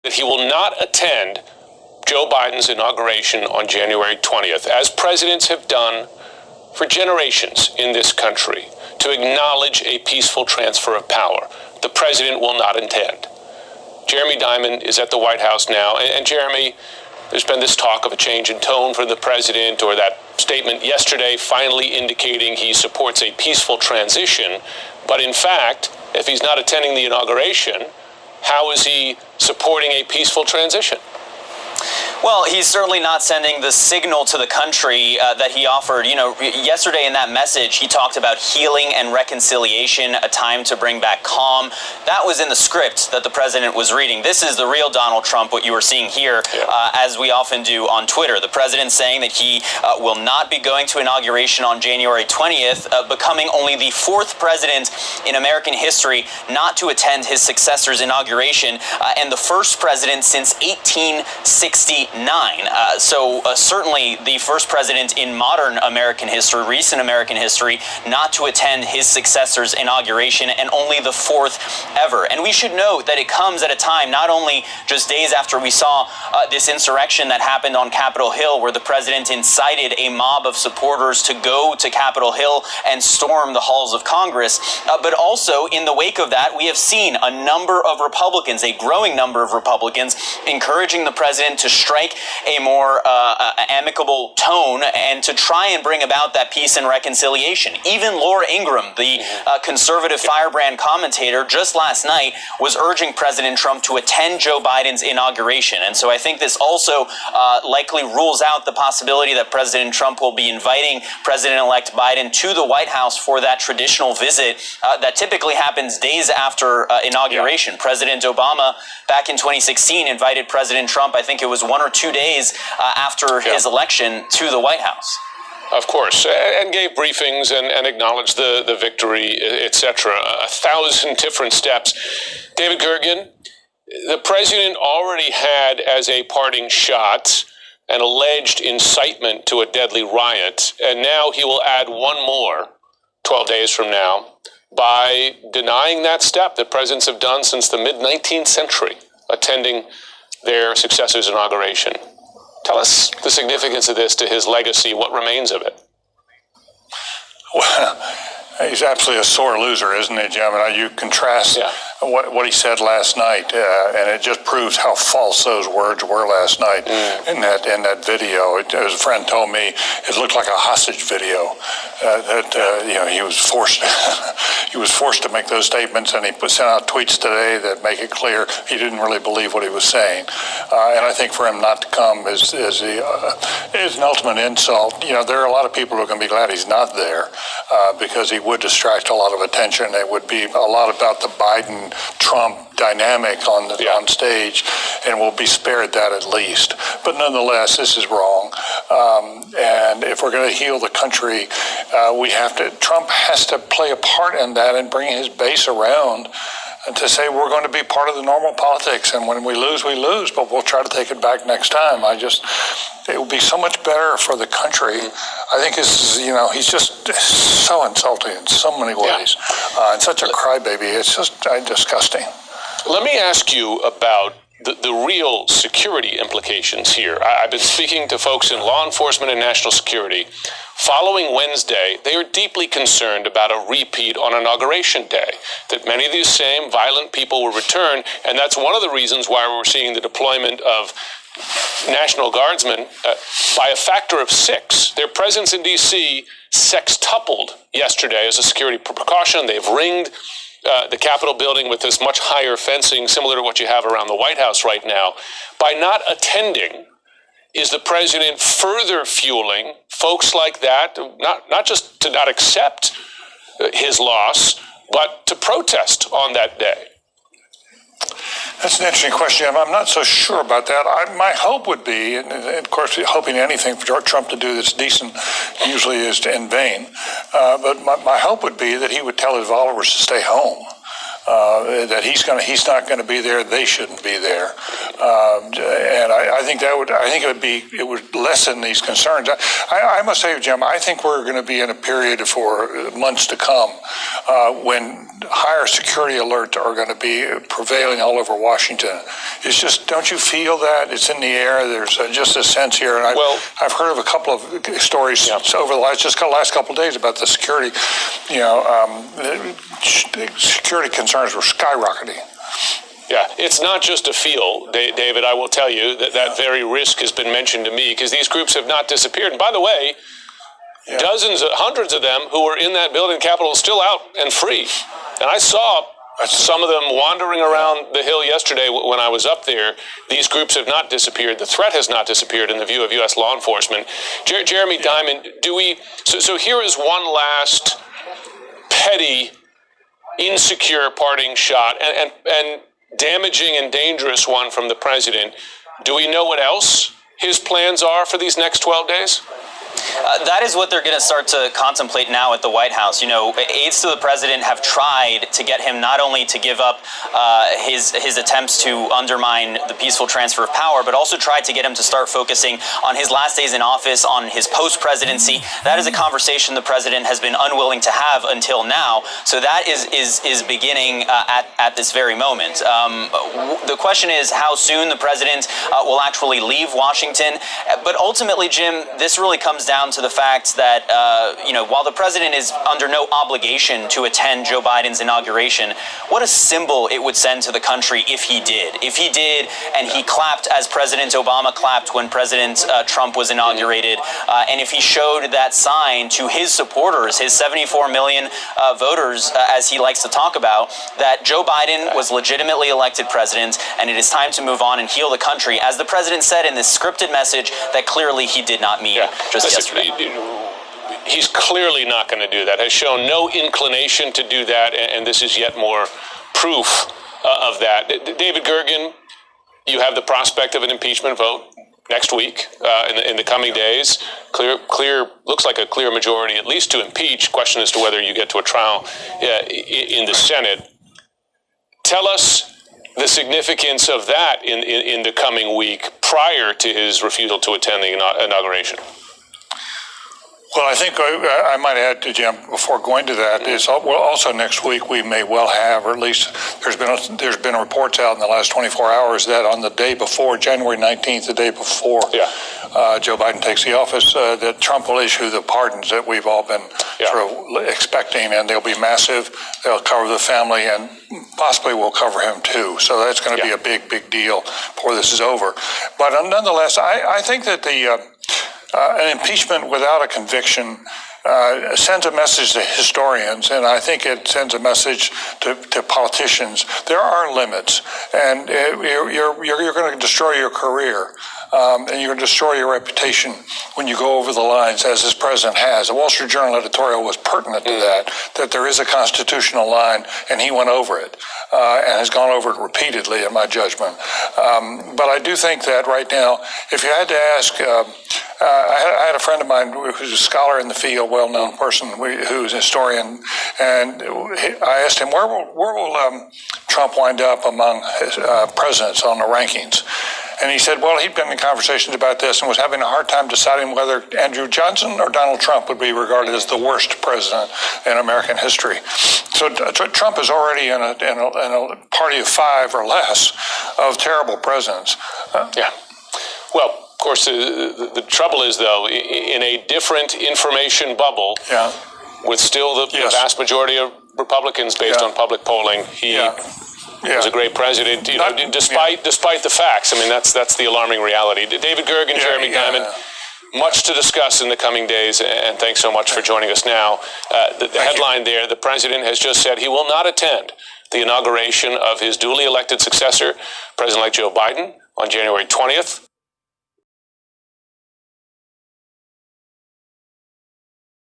that he will not attend Joe Biden's inauguration on January 20th, as presidents have done for generations in this country, to acknowledge a peaceful transfer of power. The president will not attend. Jeremy Diamond is at the White House now. And Jeremy, there's been this talk of a change in tone for the president, or that statement yesterday finally indicating he supports a peaceful transition. But in fact, if he's not attending the inauguration, how is he supporting a peaceful transition? Well, he's certainly not sending the signal to the country that he offered. You know, yesterday in that message, he talked about healing and reconciliation, a time to bring back calm. That was in the script that the president was reading. This is the real Donald Trump, what you were seeing here, as we often do on Twitter. The president saying that he will not be going to inauguration on January 20th, becoming only the fourth president in American history not to attend his successor's inauguration, and the first president since 1869. Certainly the first president in modern American history, recent American history, not to attend his successor's inauguration, and only the fourth ever. And we should note that it comes at a time not only just days after we saw this insurrection that happened on Capitol Hill, where the president incited a mob of supporters to go to Capitol Hill and storm the halls of Congress, but also in the wake of that, we have seen a number of Republicans, a growing number of Republicans, encouraging the president to strike a more amicable tone and to try and bring about that peace and reconciliation. Even Laura Ingraham, the conservative firebrand commentator, just last night was urging President Trump to attend Joe Biden's inauguration. And so I think this also likely rules out the possibility that President Trump will be inviting President-elect Biden to the White House for that traditional visit that typically happens days after inauguration. President Obama, back in 2016, invited President Trump, I think it was 1 or 2 days after his election, to the White House. Of course, and gave briefings and acknowledged the victory, etc. 1,000 different steps. David Gergen, the president already had as a parting shot an alleged incitement to a deadly riot, and now he will add one more 12 days from now by denying that step that presidents have done since the mid-19th century, attending their successor's inauguration. Tell us the significance of this to his legacy, what remains of it. Well, he's absolutely a sore loser, isn't he, Jim? I mean, you contrast what he said last night, and it just proves how false those words were last night in that video. As a friend told me, it looked like a hostage video. He was forced he was forced to make those statements, and he sent out tweets today that make it clear he didn't really believe what he was saying. And I think for him not to come is an ultimate insult. You know, there are a lot of people who are going to be glad he's not there because he would distract a lot of attention. It would be a lot about the Biden-Trump dynamic on stage, and we'll be spared that at least. But nonetheless, this is wrong. And if we're going to heal the country, Trump has to play a part in that and bring his base around and to say we're going to be part of the normal politics, and when we lose, but we'll try to take it back next time. It would be so much better for the country. I think he's just so insulting in so many ways, and such a crybaby. It's just disgusting. Let me ask you about the real security implications here. I've been speaking to folks in law enforcement and national security. Following Wednesday, they are deeply concerned about a repeat on Inauguration Day, that many of these same violent people will return, and that's one of the reasons why we're seeing the deployment of National Guardsmen by a factor of 6. Their presence in D.C. sextupled yesterday as a security precaution. They've ringed the Capitol building with this much higher fencing, similar to what you have around the White House right now. By not attending, is the president further fueling folks like that, not just to not accept his loss, but to protest on that day? That's an interesting question. I'm not so sure about that. My hope would be, and of course, hoping anything for George Trump to do that's decent usually is in vain, but my hope would be that he would tell his followers to stay home. That he's not going to be there, they shouldn't be there. And I I think it would lessen these concerns. I must say, Jim, I think we're going to be in a period for months to come when higher security alerts are going to be prevailing all over Washington. It's just, don't you feel that? It's in the air. There's just a sense here. And I've heard of a couple of stories over the last couple of days about the security, security concerns were skyrocketing. Yeah, it's not just a feel, David. I will tell you that very risk has been mentioned to me because these groups have not disappeared. And by the way, hundreds of them who were in that building, Capitol, still out and free. And I saw some of them wandering around the Hill yesterday when I was up there. These groups have not disappeared. The threat has not disappeared in the view of U.S. law enforcement. Jeremy Diamond, so here is one last petty, insecure parting shot and damaging and dangerous one from the president. Do we know what else his plans are for these next 12 days? That is what they're going to start to contemplate now at the White House. Aides to the president have tried to get him not only to give up his attempts to undermine the peaceful transfer of power, but also tried to get him to start focusing on his last days in office, on his post-presidency. That is a conversation the president has been unwilling to have until now. So that is beginning at this very moment. The question is how soon the president will actually leave Washington. But ultimately, Jim, this really comes down to the fact that, while the president is under no obligation to attend Joe Biden's inauguration, what a symbol it would send to the country if he did. If he did, and he clapped as President Obama clapped when President Trump was inaugurated, and if he showed that sign to his supporters, his 74 million voters, as he likes to talk about, that Joe Biden was legitimately elected president, and it is time to move on and heal the country, as the president said in this scripted message that clearly he did not mean just yesterday. He's clearly not going to do that, has shown no inclination to do that, and this is yet more proof of that. David Gergen, you have the prospect of an impeachment vote next week, in the coming days. Looks like a clear majority, at least to impeach. Question as to whether you get to a trial in the Senate. Tell us the significance of that in the coming week prior to his refusal to attend the inauguration. Well, I think I might add to Jim before going to that is also next week we may well have, or at least there's been reports out in the last 24 hours that on the day before, January 19th, the day before Joe Biden takes the office, that Trump will issue the pardons that we've all been sort of expecting, and they'll be massive. They'll cover the family and possibly will cover him too. So that's going to be a big deal before this is over. But nonetheless, I think that an impeachment without a conviction sends a message to historians, and I think it sends a message to politicians. There are limits, and you're going to destroy your career, and you're going to destroy your reputation when you go over the lines, as this president has. The Wall Street Journal editorial was pertinent to that there is a constitutional line, and he went over it, and has gone over it repeatedly, in my judgment. But I do think that right now, if you had to ask, I had a friend of mine who's a scholar in the field, well-known person, who's a historian, and I asked him, where will Trump wind up among presidents on the rankings? And he said, well, he'd been in conversations about this and was having a hard time deciding whether Andrew Johnson or Donald Trump would be regarded as the worst president in American history. So Trump is already in a party of five or less of terrible presidents. Well, of course, the trouble is, though, in a different information bubble, with still the vast majority of Republicans based on public polling, he was a great president, despite the facts. I mean, that's the alarming reality. David Gergen, Jeremy Diamond, much to discuss in the coming days, and thanks so much for joining us now. The headline there, the president has just said he will not attend the inauguration of his duly elected successor, President-elect Joe Biden, on January 20th.